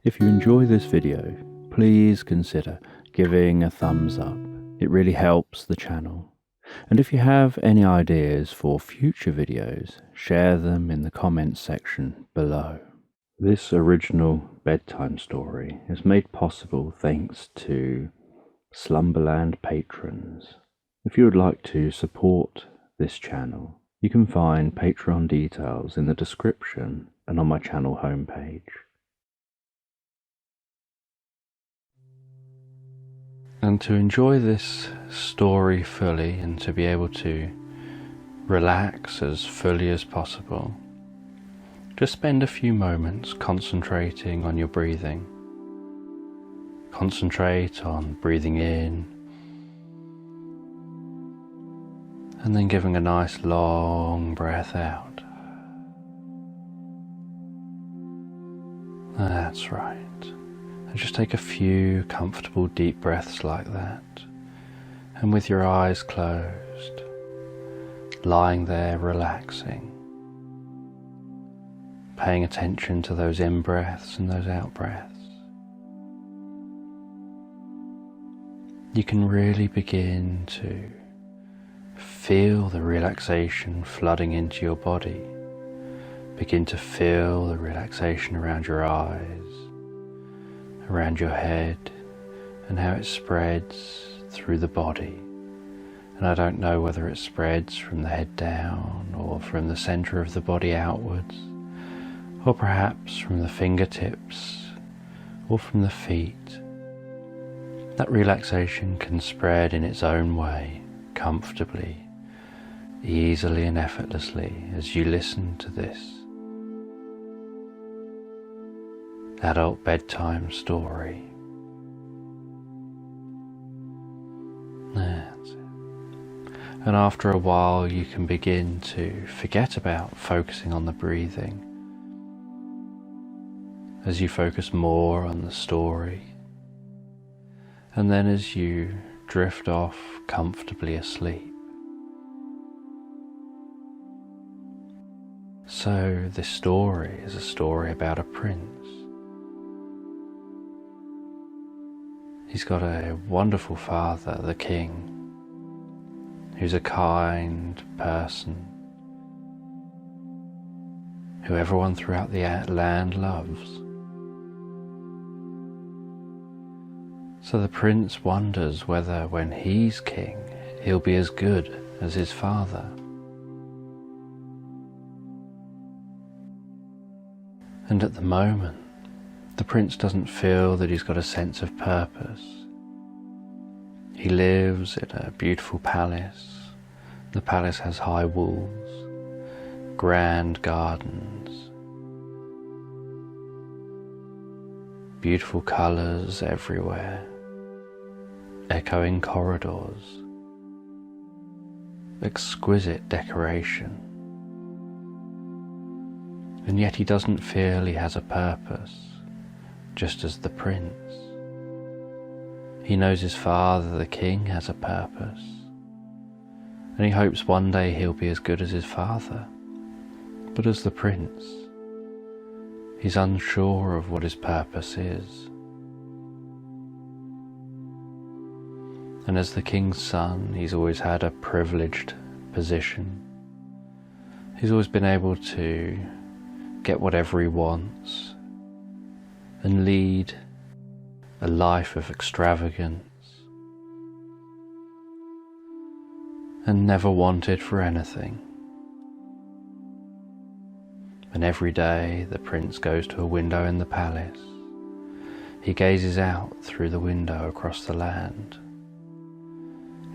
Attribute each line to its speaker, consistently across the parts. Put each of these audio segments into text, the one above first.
Speaker 1: If you enjoy this video, please consider giving a thumbs up. It really helps the channel. And if you have any ideas for future videos, share them in the comments section below. This original bedtime story is made possible thanks to Slumberland patrons. If you would like to support this channel, you can find Patreon details in the description and on my channel homepage. And to enjoy this story fully and to be able to relax as fully as possible, just spend a few moments concentrating on your breathing. Concentrate on breathing in and then giving a nice long breath out. That's right. And just take a few comfortable deep breaths like that, and with your eyes closed, lying there relaxing, paying attention to those in-breaths and those out-breaths. You can really begin to feel the relaxation flooding into your body. Begin to feel the relaxation around your eyes, around your head, and how it spreads through the body. And I don't know whether it spreads from the head down or from the center of the body outwards, or perhaps from the fingertips or from the feet. That relaxation can spread in its own way, comfortably, easily and effortlessly as you listen to this adult bedtime story. That's it. And after a while you can begin to forget about focusing on the breathing as you focus more on the story. And then as you drift off comfortably asleep. So this story is a story about a prince. He's got a wonderful father, the king, who's a kind person who everyone throughout the land loves. So the prince wonders whether when he's king, he'll be as good as his father. And at the moment, the prince doesn't feel that he's got a sense of purpose. He lives in a beautiful palace. The palace has high walls, grand gardens, beautiful colours everywhere, echoing corridors, exquisite decoration. And yet he doesn't feel he has a purpose, just as the prince. He knows his father, the king, has a purpose, and he hopes one day he'll be as good as his father. But as the prince, he's unsure of what his purpose is. And as the king's son, he's always had a privileged position. He's always been able to get whatever he wants and lead a life of extravagance, and never wanted for anything. And every day the prince goes to a window in the palace. He gazes out through the window across the land.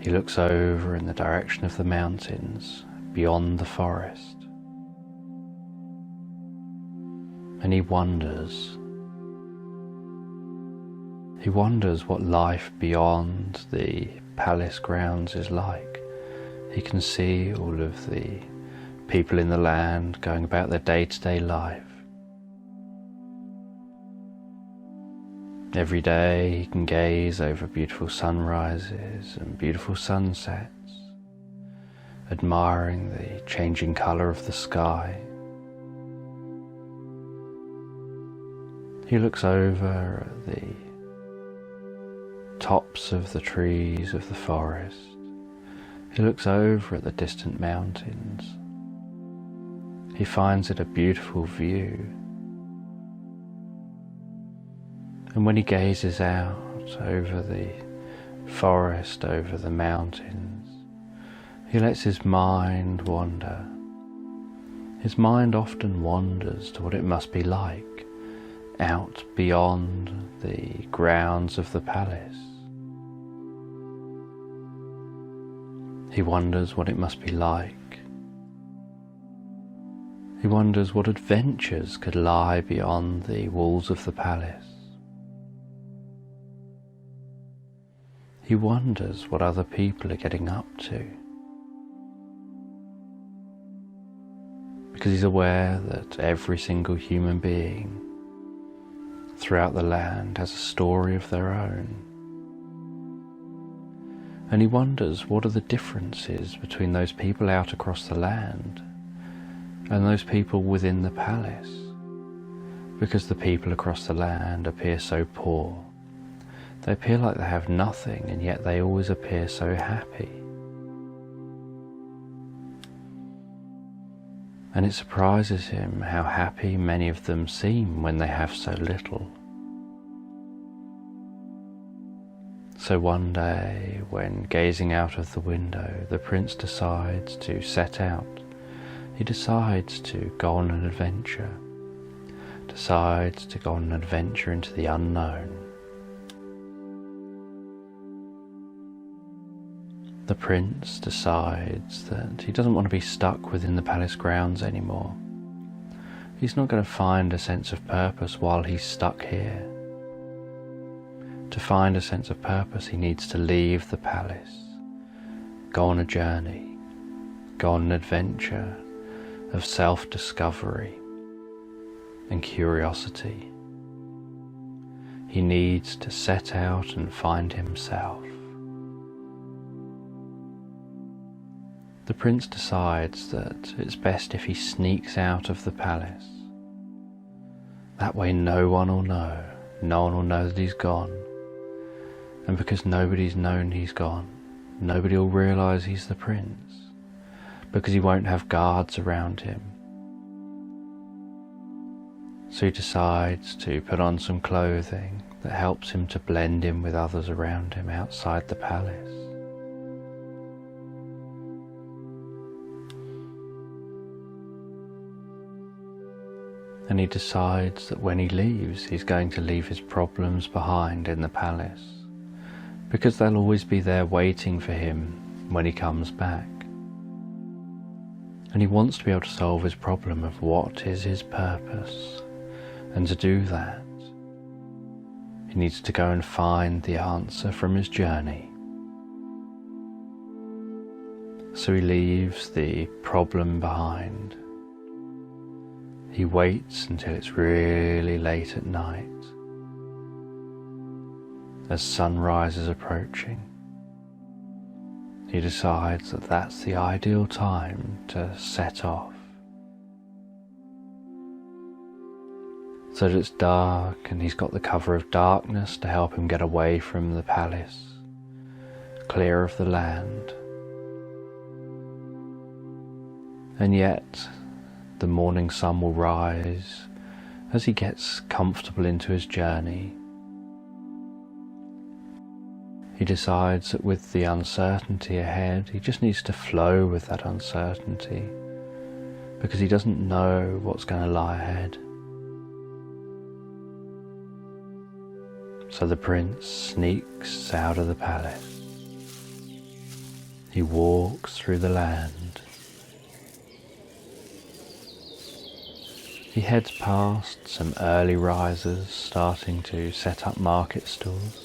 Speaker 1: He looks over in the direction of the mountains beyond the forest. And he wonders what life beyond the palace grounds is like. He can see all of the people in the land going about their day-to-day life. Every day he can gaze over beautiful sunrises and beautiful sunsets, admiring the changing colour of the sky. He looks over at the tops of the trees of the forest. He looks over at the distant mountains. He finds it a beautiful view. And when he gazes out over the forest, over the mountains, he lets his mind wander. His mind often wanders to what it must be like out beyond the grounds of the palace. He wonders what it must be like. He wonders what adventures could lie beyond the walls of the palace. He wonders what other people are getting up to. Because he's aware that every single human being throughout the land has a story of their own. And he wonders what are the differences between those people out across the land and those people within the palace. Because the people across the land appear so poor. They appear like they have nothing, and yet they always appear so happy. And it surprises him how happy many of them seem when they have so little. So one day, when gazing out of the window, the prince decides to set out. He decides to go on an adventure. Decides to go on an adventure into the unknown. The prince decides that he doesn't want to be stuck within the palace grounds anymore. He's not going to find a sense of purpose while he's stuck here. To find a sense of purpose, he needs to leave the palace, go on a journey, go on an adventure of self-discovery and curiosity. He needs to set out and find himself. The prince decides that it's best if he sneaks out of the palace. That way no one will know. No one will know that he's gone. And because nobody's known he's gone, nobody will realise he's the prince. Because he won't have guards around him. So he decides to put on some clothing that helps him to blend in with others around him outside the palace. And he decides that when he leaves, he's going to leave his problems behind in the palace, because they'll always be there waiting for him when he comes back. And he wants to be able to solve his problem of what is his purpose, and to do that, he needs to go and find the answer from his journey. So he leaves the problem behind. He waits until it's really late at night, as sunrise is approaching. He decides that that's the ideal time to set off. So that it's dark and he's got the cover of darkness to help him get away from the palace, clear of the land. And yet, the morning sun will rise as he gets comfortable into his journey. He decides that with the uncertainty ahead, he just needs to flow with that uncertainty, because he doesn't know what's going to lie ahead. So the prince sneaks out of the palace. He walks through the land. He heads past some early risers starting to set up market stalls.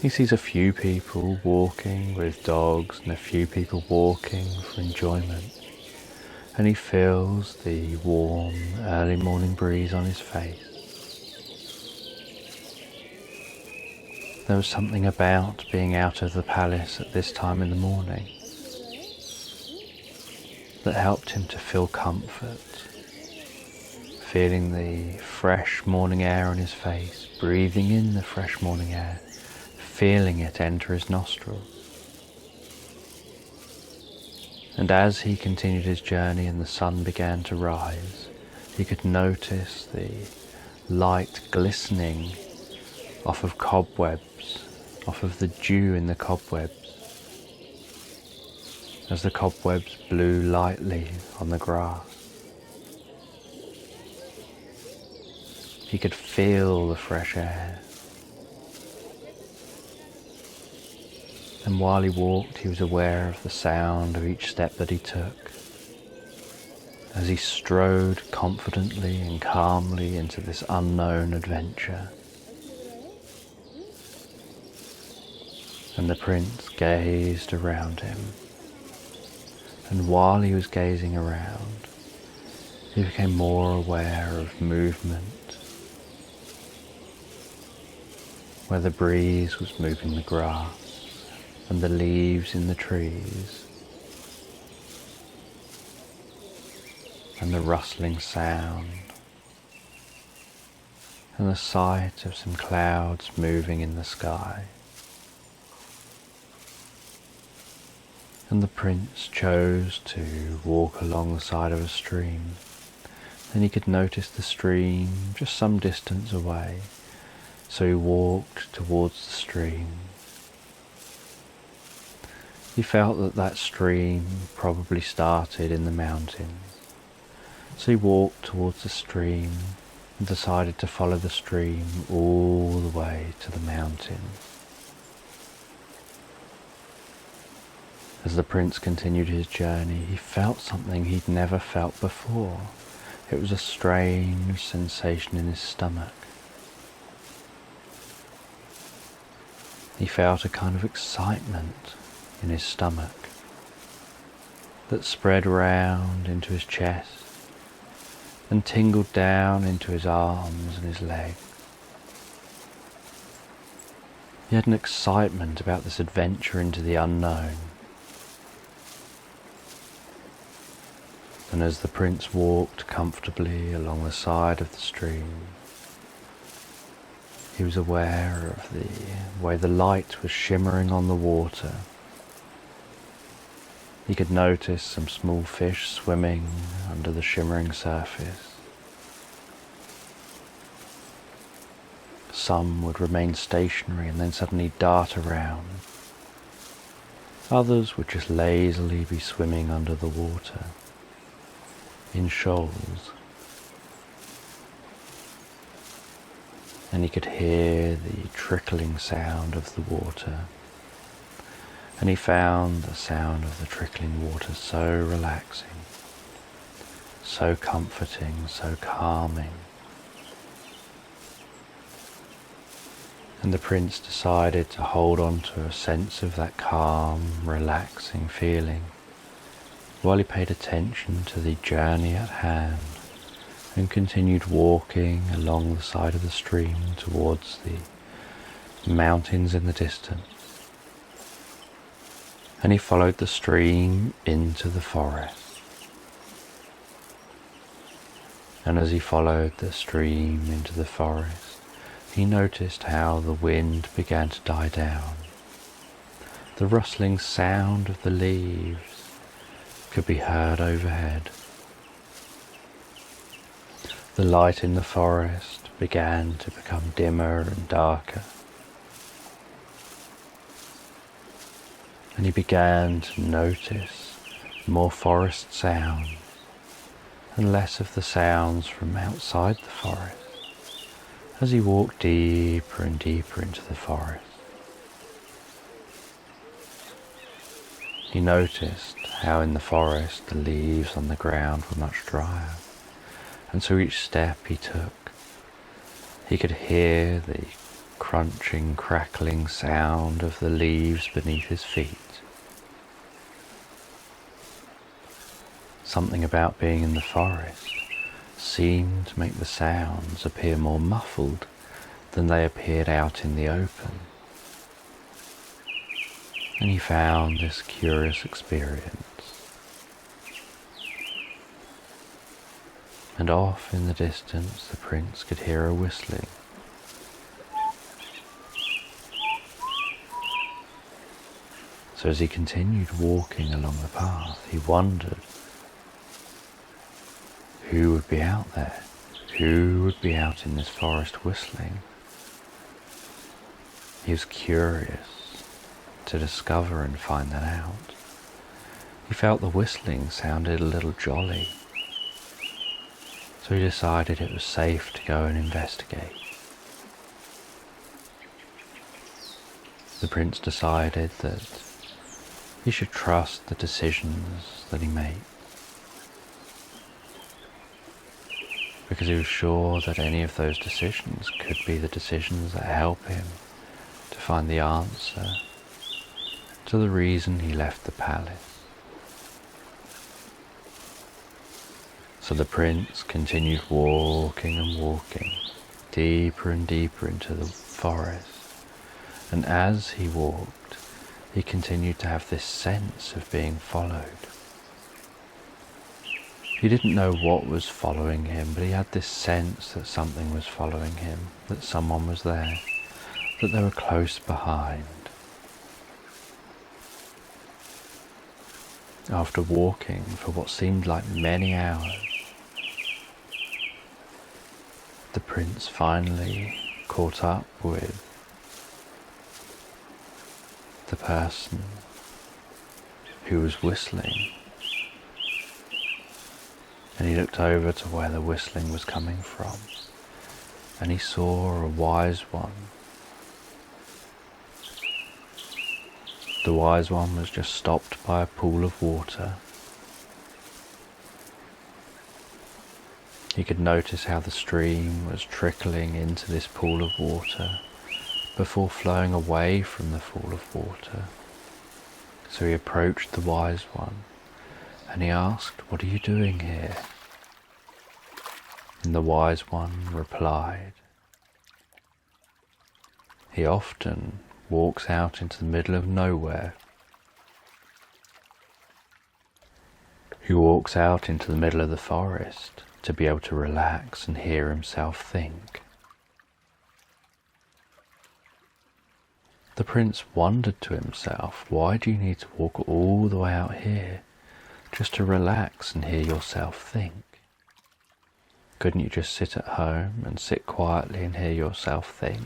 Speaker 1: He sees a few people walking with dogs and a few people walking for enjoyment, and he feels the warm early morning breeze on his face. There was something about being out of the palace at this time in the morning that helped him to feel comfort, feeling the fresh morning air on his face, breathing in the fresh morning air, feeling it enter his nostrils. And as he continued his journey and the sun began to rise, he could notice the light glistening off of cobwebs, off of the dew in the cobwebs, as the cobwebs blew lightly on the grass. He could feel the fresh air. And while he walked, he was aware of the sound of each step that he took, as he strode confidently and calmly into this unknown adventure. And the prince gazed around him. And while he was gazing around, he became more aware of movement, where the breeze was moving the grass and the leaves in the trees, and the rustling sound, and the sight of some clouds moving in the sky. And the prince chose to walk along the side of a stream, and he could notice the stream just some distance away, so he walked towards the stream. He felt that that stream probably started in the mountains, so he walked towards the stream and decided to follow the stream all the way to the mountains. As the prince continued his journey, he felt something he'd never felt before. It was a strange sensation in his stomach. He felt a kind of excitement in his stomach that spread round into his chest and tingled down into his arms and his legs. He had an excitement about this adventure into the unknown. And as the prince walked comfortably along the side of the stream, he was aware of the way the light was shimmering on the water. He could notice some small fish swimming under the shimmering surface. Some would remain stationary and then suddenly dart around. Others would just lazily be swimming under the water in shoals. And he could hear the trickling sound of the water. And he found the sound of the trickling water so relaxing, so comforting, so calming. And the prince decided to hold on to a sense of that calm, relaxing feeling while he paid attention to the journey at hand and continued walking along the side of the stream towards the mountains in the distance. And he followed the stream into the forest. And as he followed the stream into the forest, he noticed how the wind began to die down. The rustling sound of the leaves could be heard overhead. The light in the forest began to become dimmer and darker. And he began to notice more forest sounds and less of the sounds from outside the forest as he walked deeper and deeper into the forest. He noticed how in the forest the leaves on the ground were much drier, and so each step he took, he could hear the crunching, crackling sound of the leaves beneath his feet. Something about being in the forest seemed to make the sounds appear more muffled than they appeared out in the open. And he found this curious experience. and off in the distance the prince could hear her whistling. So as he continued walking along the path, he wondered who would be out there, who would be out in this forest whistling. He was curious to discover and find that out. He felt the whistling sounded a little jolly, so he decided it was safe to go and investigate. The prince decided that he should trust the decisions that he made, because he was sure that any of those decisions could be the decisions that help him to find the answer to the reason he left the palace. So the prince continued walking and walking, deeper and deeper into the forest, and as he walked, he continued to have this sense of being followed. He didn't know what was following him, but he had this sense that something was following him, that someone was there, that they were close behind. After walking for what seemed like many hours, the prince finally caught up with the person who was whistling, and he looked over to where the whistling was coming from, and he saw a wise one. The wise one was just stopped by a pool of water. He could notice how the stream was trickling into this pool of water before flowing away from the pool of water. So he approached the wise one and he asked, "What are you doing here?" And the wise one replied, "He often walks out into the middle of nowhere. He walks out into the middle of the forest to be able to relax and hear himself think." The prince wondered to himself, why do you need to walk all the way out here just to relax and hear yourself think? Couldn't you just sit at home and sit quietly and hear yourself think?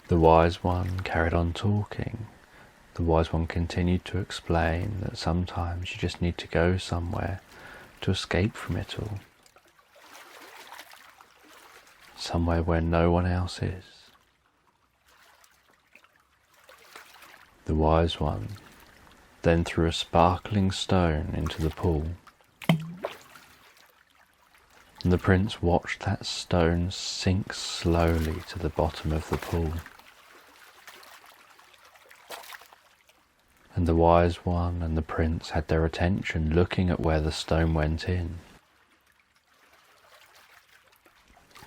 Speaker 1: The wise one carried on talking. The wise one continued to explain that sometimes you just need to go somewhere to escape from it all. Somewhere where no one else is. The wise one then threw a sparkling stone into the pool. And the prince watched that stone sink slowly to the bottom of the pool. And the wise one and the prince had their attention looking at where the stone went in.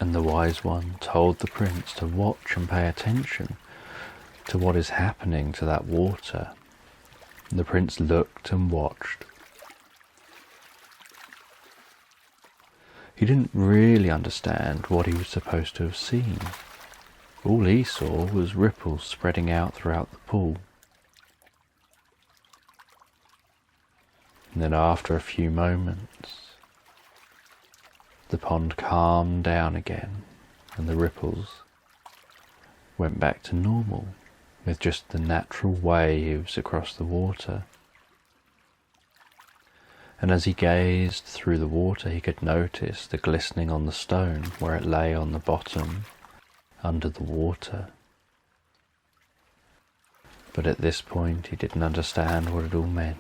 Speaker 1: And the wise one told the prince to watch and pay attention to what is happening to that water. And the prince looked and watched. He didn't really understand what he was supposed to have seen. All he saw was ripples spreading out throughout the pool. And then after a few moments, the pond calmed down again and the ripples went back to normal with just the natural waves across the water. And as he gazed through the water, he could notice the glistening on the stone where it lay on the bottom under the water. But at this point he didn't understand what it all meant.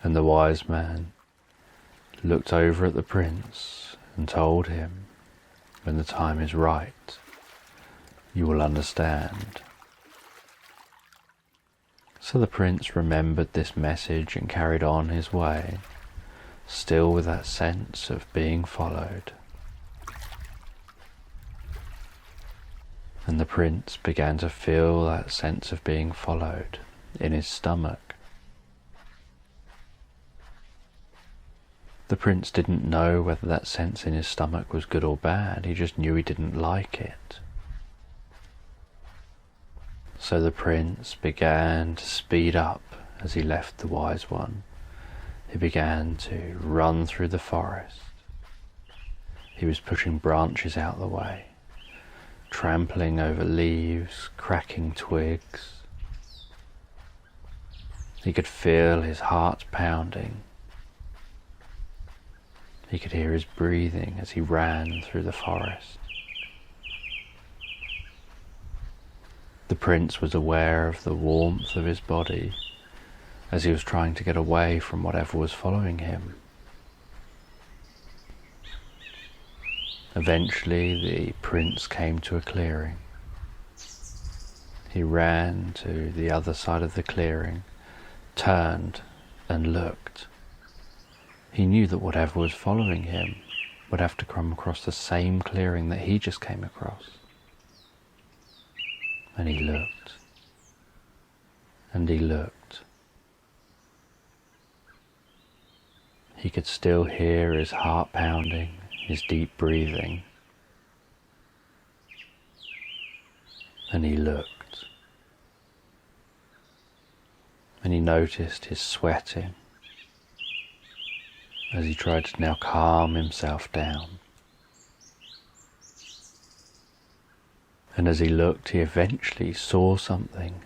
Speaker 1: And the wise man looked over at the prince and told him, "When the time is right, you will understand." So the prince remembered this message and carried on his way, still with that sense of being followed. And the prince began to feel that sense of being followed in his stomach. The prince didn't know whether that sense in his stomach was good or bad, he just knew he didn't like it. So the prince began to speed up as he left the wise one. He began to run through the forest. He was pushing branches out of the way, trampling over leaves, cracking twigs. He could feel his heart pounding. He could hear his breathing as he ran through the forest. The prince was aware of the warmth of his body as he was trying to get away from whatever was following him. Eventually, the prince came to a clearing. He ran to the other side of the clearing, turned and looked. He knew that whatever was following him would have to come across the same clearing that he just came across. And he looked, and he looked. He could still hear his heart pounding, his deep breathing. And he looked. And he noticed his sweating as he tried to now calm himself down. And as he looked, he eventually saw something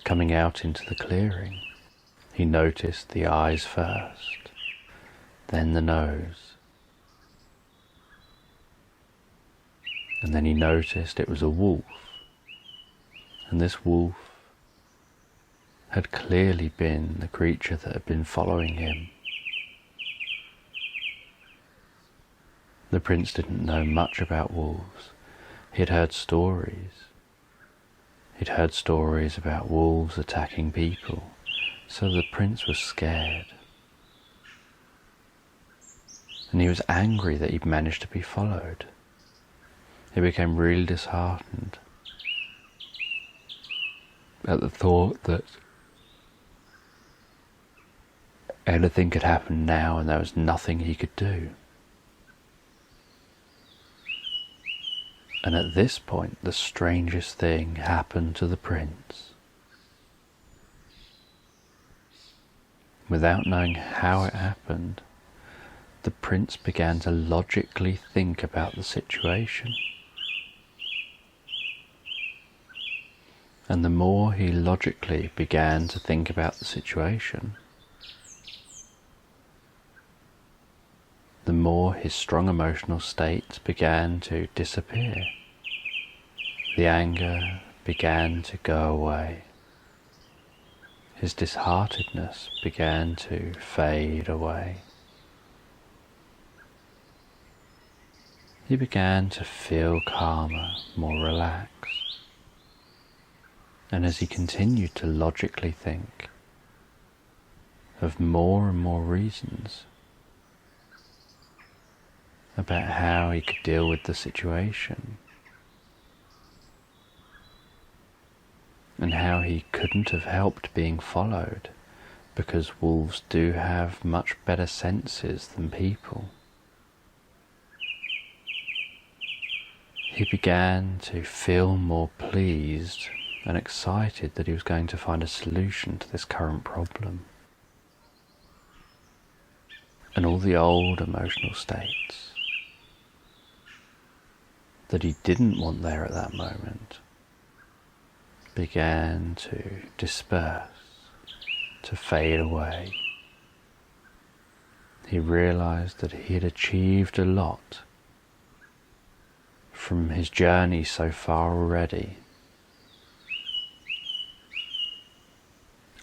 Speaker 1: coming out into the clearing. He noticed the eyes first, then the nose. And then he noticed it was a wolf. And this wolf had clearly been the creature that had been following him. The prince didn't know much about wolves. He'd heard stories. He'd heard stories about wolves attacking people, so the prince was scared. And he was angry that he'd managed to be followed. He became really disheartened at the thought that anything could happen now and there was nothing he could do. And at this point, the strangest thing happened to the prince. Without knowing how it happened, the prince began to logically think about the situation. And the more he logically began to think about the situation, the more his strong emotional state began to disappear. The anger began to go away. His disheartedness began to fade away. He began to feel calmer, more relaxed. And as he continued to logically think of more and more reasons about how he could deal with the situation, and how he couldn't have helped being followed because wolves do have much better senses than people, he began to feel more pleased and excited that he was going to find a solution to this current problem. And all the old emotional states that he didn't want there at that moment began to disperse, to fade away. He realized that he had achieved a lot from his journey so far already.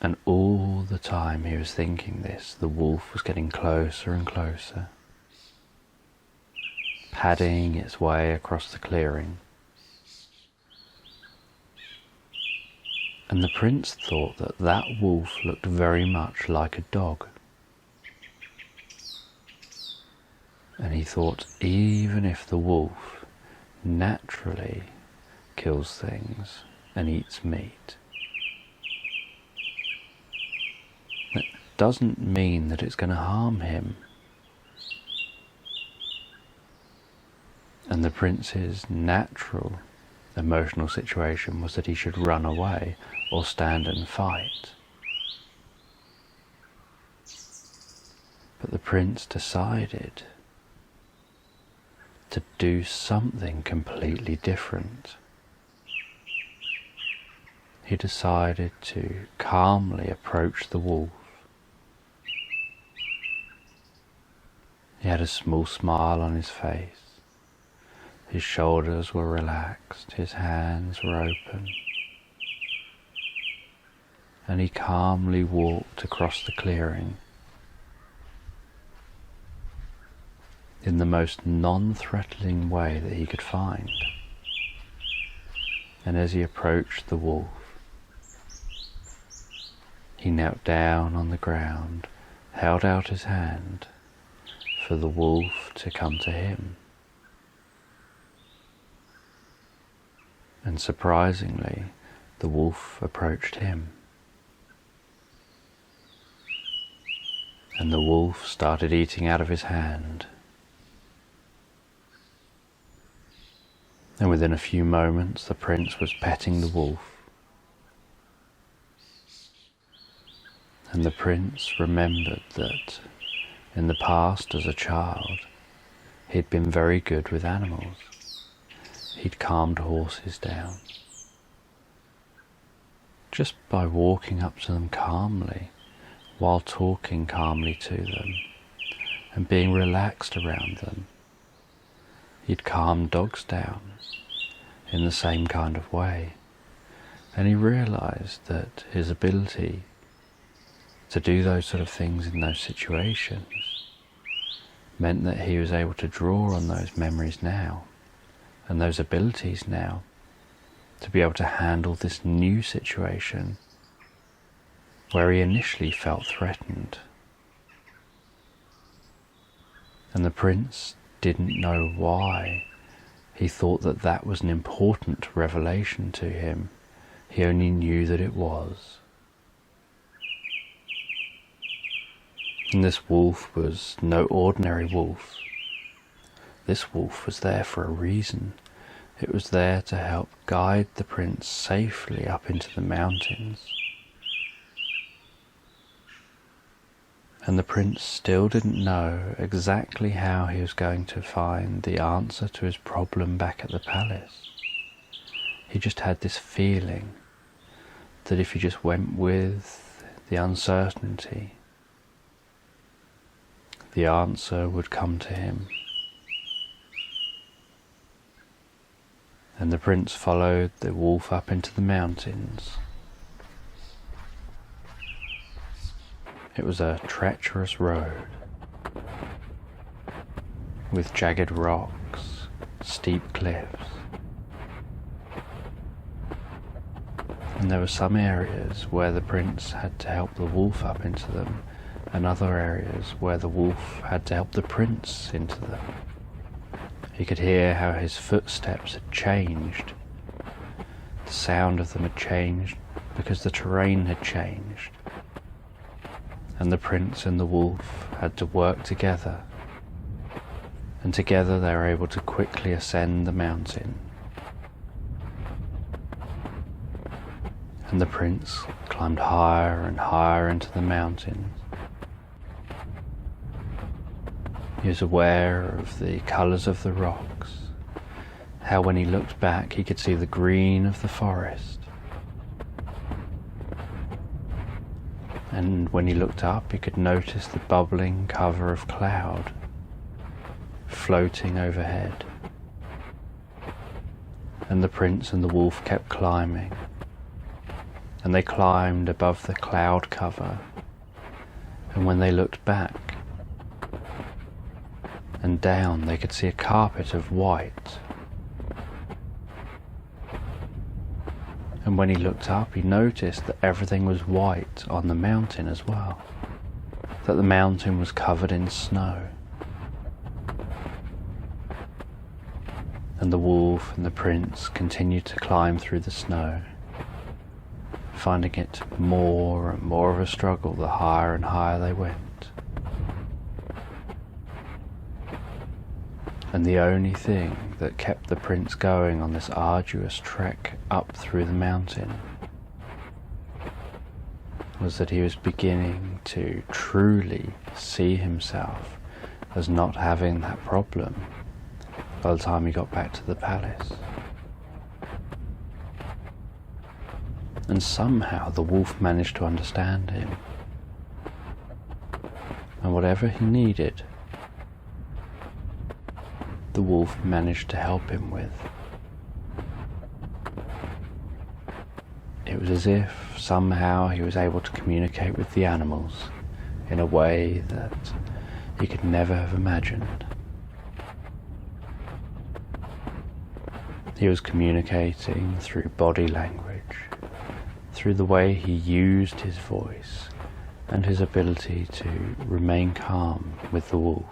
Speaker 1: And all the time he was thinking this, the wolf was getting closer and closer, padding its way across the clearing. And the prince thought that that wolf looked very much like a dog. And he thought, even if the wolf naturally kills things and eats meat, doesn't mean that it's going to harm him. And the prince's natural emotional situation was that he should run away or stand and fight. But the prince decided to do something completely different. He decided to calmly approach the wolf. He had a small smile on his face. His shoulders were relaxed, his hands were open, and he calmly walked across the clearing in the most non-threatening way that he could find. And as he approached the wolf, he knelt down on the ground, held out his hand for the wolf to come to him. And surprisingly, the wolf approached him. And the wolf started eating out of his hand. And within a few moments, the prince was petting the wolf. And the prince remembered that in the past, as a child, he'd been very good with animals. He'd calmed horses down just by walking up to them calmly, while talking calmly to them and being relaxed around them. He'd calmed dogs down in the same kind of way, and he realized that his ability to do those sort of things in those situations meant that he was able to draw on those memories now and those abilities now to be able to handle this new situation where he initially felt threatened. And the prince didn't know why he thought that that was an important revelation to him. He only knew that it was. And this wolf was no ordinary wolf. This wolf was there for a reason. It was there to help guide the prince safely up into the mountains. And the prince still didn't know exactly how he was going to find the answer to his problem back at the palace. He just had this feeling that if he just went with the uncertainty, the answer would come to him. And the prince followed the wolf up into the mountains. It was a treacherous road with jagged rocks, steep cliffs, and there were some areas where the prince had to help the wolf up into them, and other areas where the wolf had to help the prince into them. He could hear how his footsteps had changed. The sound of them had changed because the terrain had changed. And the prince and the wolf had to work together. And together they were able to quickly ascend the mountain. And the prince climbed higher and higher into the mountains. He was aware of the colours of the rocks, how when he looked back he could see the green of the forest. And when he looked up he could notice the bubbling cover of cloud floating overhead. And the prince and the wolf kept climbing, and they climbed above the cloud cover, and when they looked back and down they could see a carpet of white. And when he looked up he noticed that everything was white on the mountain as well, that the mountain was covered in snow. And the wolf and the prince continued to climb through the snow, finding it more and more of a struggle the higher and higher they went. And the only thing that kept the prince going on this arduous trek up through the mountain was that he was beginning to truly see himself as not having that problem by the time he got back to the palace. And somehow the wolf managed to understand him, and whatever he needed, the wolf managed to help him with. It was as if somehow he was able to communicate with the animals in a way that he could never have imagined. He was communicating through body language, through the way he used his voice and his ability to remain calm with the wolf.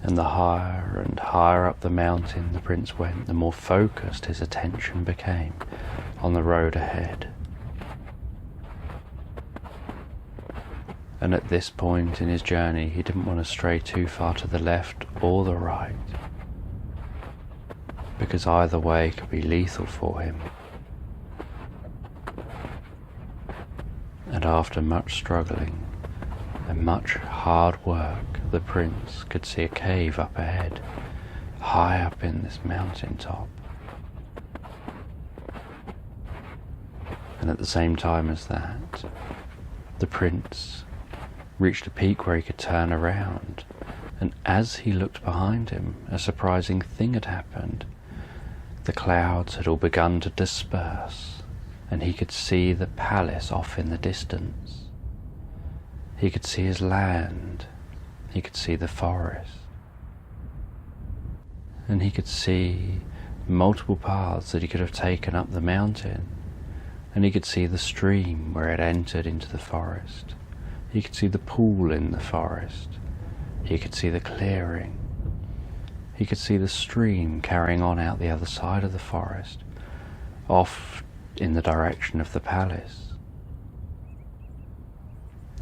Speaker 1: And the higher and higher up the mountain the prince went, the more focused his attention became on the road ahead. And at this point in his journey, he didn't want to stray too far to the left or the right, because either way could be lethal for him. And after much struggling and much hard work, the prince could see a cave up ahead, high up in this mountain top. And at the same time as that, the prince reached a peak where he could turn around, and as he looked behind him, a surprising thing had happened. The clouds had all begun to disperse, and he could see the palace off in the distance. He could see his land, he could see the forest, and he could see multiple paths that he could have taken up the mountain, and he could see the stream where it entered into the forest. He could see the pool in the forest. He could see the clearing. He could see the stream carrying on out the other side of the forest, off in the direction of the palace.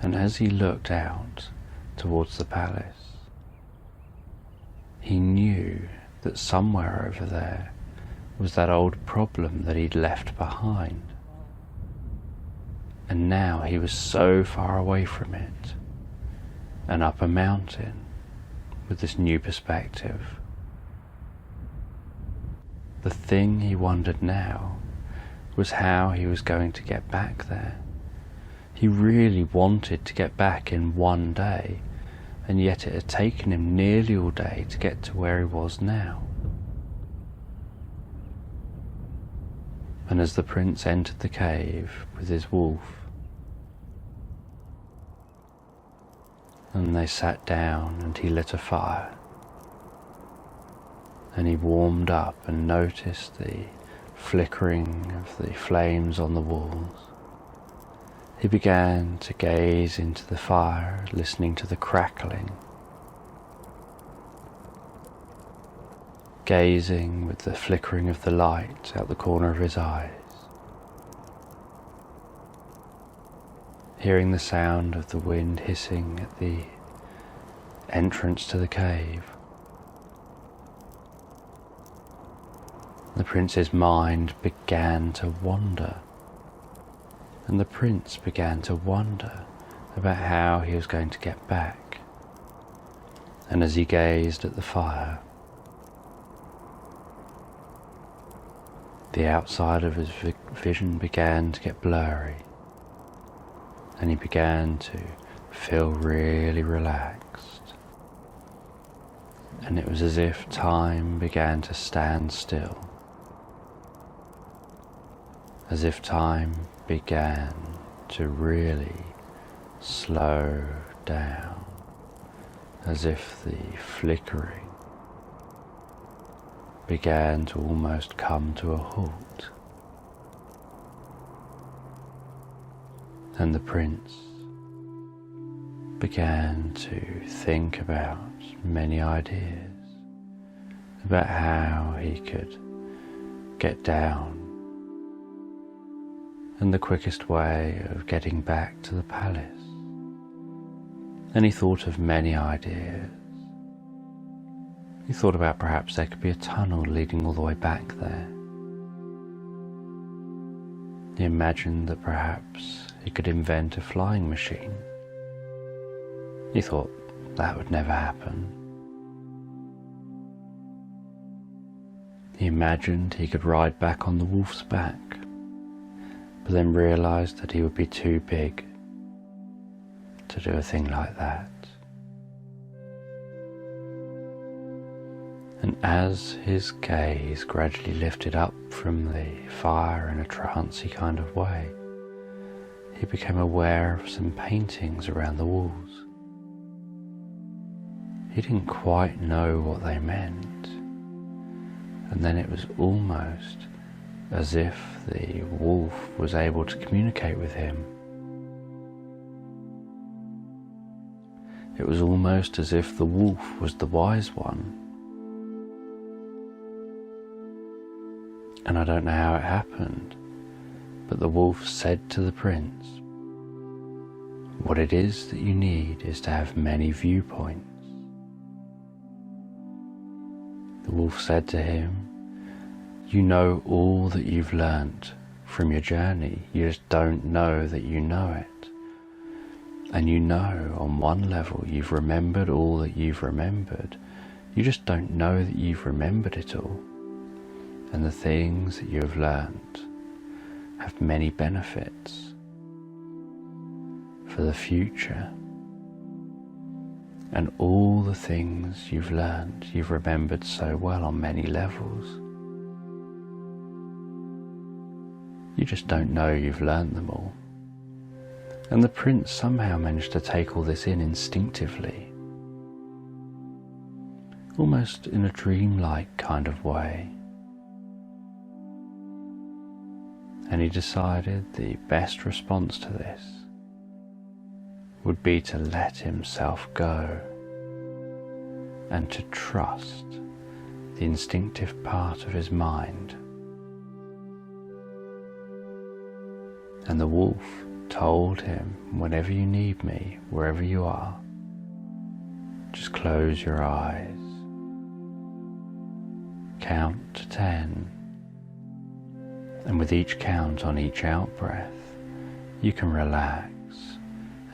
Speaker 1: And as he looked out towards the palace, he knew that somewhere over there was that old problem that he'd left behind. And now he was so far away from it, and up a mountain with this new perspective. The thing he wondered now was how he was going to get back there. He really wanted to get back in one day, and yet it had taken him nearly all day to get to where he was now. And as the prince entered the cave with his wolf, and they sat down and he lit a fire, and he warmed up and noticed the flickering of the flames on the walls, he began to gaze into the fire, listening to the crackling, gazing with the flickering of the light out the corner of his eyes, hearing the sound of the wind hissing at the entrance to the cave. The prince's mind began to wander, and the prince began to wonder about how he was going to get back. And as he gazed at the fire, the outside of his vision began to get blurry, and he began to feel really relaxed. And it was as if time began to stand still, as if time began to really slow down, as if the flickering began to almost come to a halt. And the prince began to think about many ideas about how he could get down, and the quickest way of getting back to the palace. And he thought of many ideas. He thought about perhaps there could be a tunnel leading all the way back there. He imagined that perhaps he could invent a flying machine. He thought that would never happen. He imagined he could ride back on the wolf's back, but then realized that he would be too big to do a thing like that. And as his gaze gradually lifted up from the fire in a trancey kind of way, he became aware of some paintings around the walls. He didn't quite know what they meant, and then it was almost as if the wolf was able to communicate with him. It was almost as if the wolf was the wise one. And I don't know how it happened, but the wolf said to the prince, "What it is that you need is to have many viewpoints." The wolf said to him, "You know all that you've learnt from your journey, you just don't know that you know it. And you know on one level you've remembered all that you've remembered, you just don't know that you've remembered it all. And the things that you have learnt have many benefits for the future. And all the things you've learnt, you've remembered so well on many levels. You just don't know you've learnt them all." And the prince somehow managed to take all this in instinctively, almost in a dreamlike kind of way. And he decided the best response to this would be to let himself go and to trust the instinctive part of his mind. And the wolf told him, "Whenever you need me, wherever you are, just close your eyes, count to 10, and with each count on each out-breath, you can relax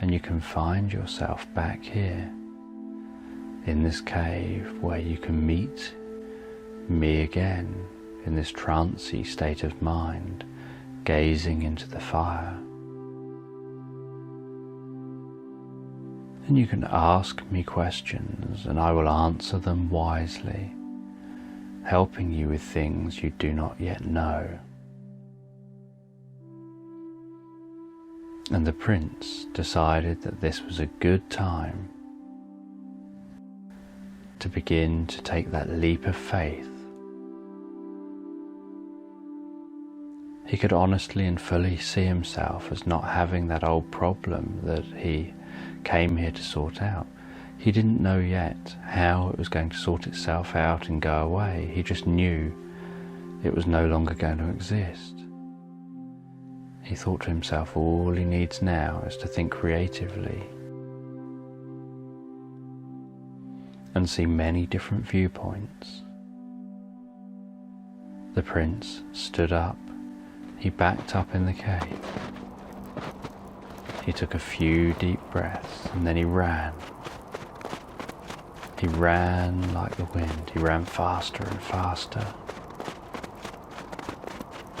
Speaker 1: and you can find yourself back here in this cave where you can meet me again in this trancey state of mind, gazing into the fire. And you can ask me questions and I will answer them wisely, helping you with things you do not yet know." And the prince decided that this was a good time to begin to take that leap of faith. He could honestly and fully see himself as not having that old problem that he came here to sort out. He didn't know yet how it was going to sort itself out and go away. He just knew it was no longer going to exist. He thought to himself, all he needs now is to think creatively and see many different viewpoints. The prince stood up. He backed up in the cave. He took a few deep breaths and then he ran. He ran like the wind. He ran faster and faster.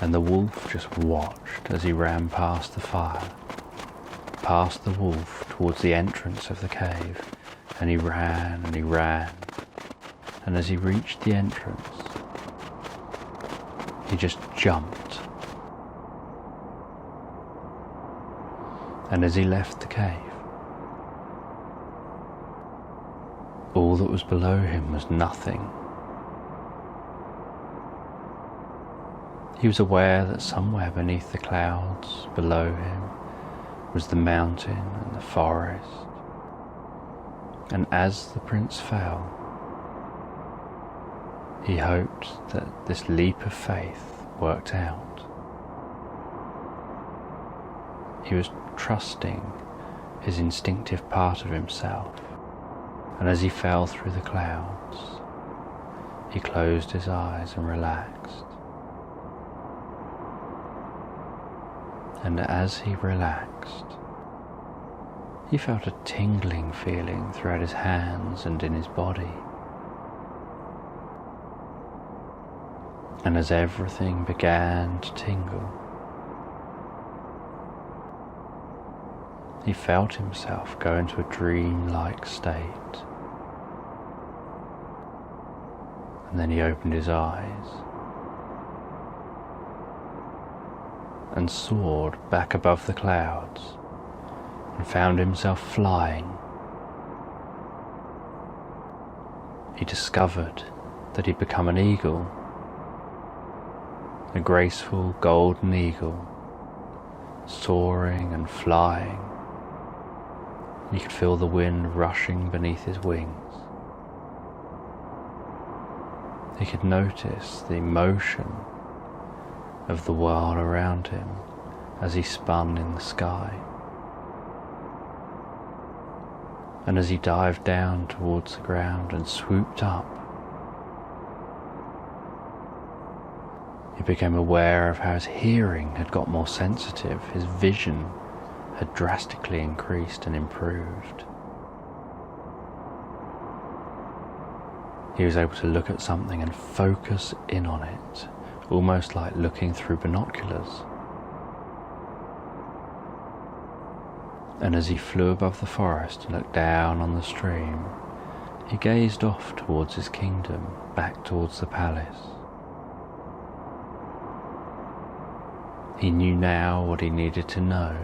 Speaker 1: And the wolf just watched as he ran past the fire, past the wolf towards the entrance of the cave, and he ran and he ran. And as he reached the entrance, he just jumped. And as he left the cave, all that was below him was nothing. He was aware that somewhere beneath the clouds below him was the mountain and the forest. And as the prince fell, he hoped that this leap of faith worked out. He was trusting his instinctive part of himself, and as he fell through the clouds, he closed his eyes and relaxed. And as he relaxed, he felt a tingling feeling throughout his hands and in his body. And as everything began to tingle, he felt himself go into a dream-like state. And then he opened his eyes and soared back above the clouds and found himself flying. He discovered that he'd become an eagle, a graceful golden eagle, soaring and flying. He could feel the wind rushing beneath his wings. He could notice the motion of the world around him as he spun in the sky. And as he dived down towards the ground and swooped up, he became aware of how his hearing had got more sensitive, his vision had drastically increased and improved. He was able to look at something and focus in on it, almost like looking through binoculars. And as he flew above the forest and looked down on the stream, he gazed off towards his kingdom, back towards the palace. He knew now what he needed to know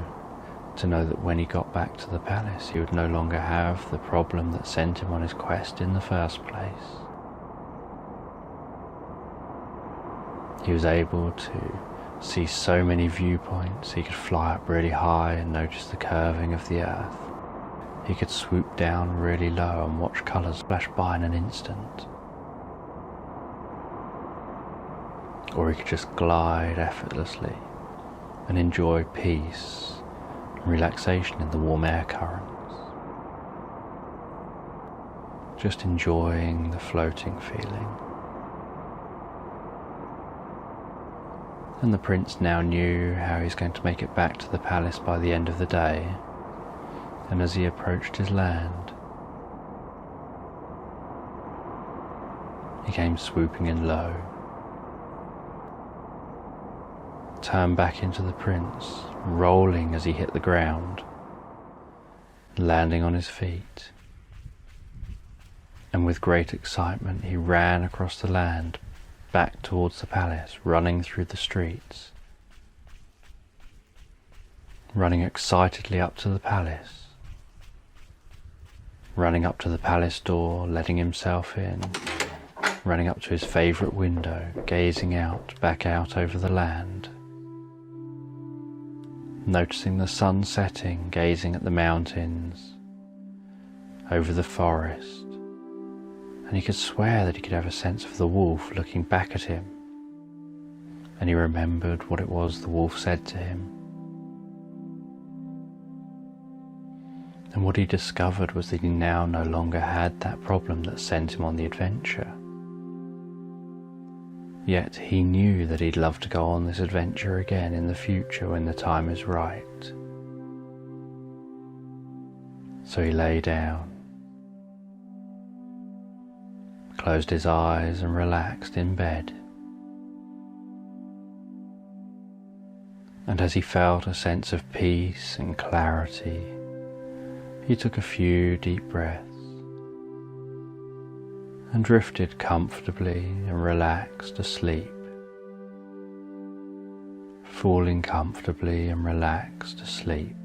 Speaker 1: that when he got back to the palace he would no longer have the problem that sent him on his quest in the first place. He was able to see so many viewpoints. He could fly up really high and notice the curving of the earth. He could swoop down really low and watch colours flash by in an instant. Or he could just glide effortlessly and enjoy peace and relaxation in the warm air currents. Just enjoying the floating feeling. And the prince now knew how he's going to make it back to the palace by the end of the day. And as he approached his land, he came swooping in low, turned back into the prince, rolling as he hit the ground, landing on his feet. And with great excitement he ran across the land back towards the palace, running through the streets, running excitedly up to the palace, running up to the palace door, letting himself in, running up to his favourite window, gazing out, back out over the land, noticing the sun setting, gazing at the mountains, over the forest. And he could swear that he could have a sense of the wolf looking back at him. And he remembered what it was the wolf said to him. And what he discovered was that he now no longer had that problem that sent him on the adventure. Yet he knew that he'd love to go on this adventure again in the future when the time is right. So he lay down, closed his eyes and relaxed in bed. And as he felt a sense of peace and clarity, he took a few deep breaths and drifted comfortably and relaxed asleep, falling comfortably and relaxed asleep.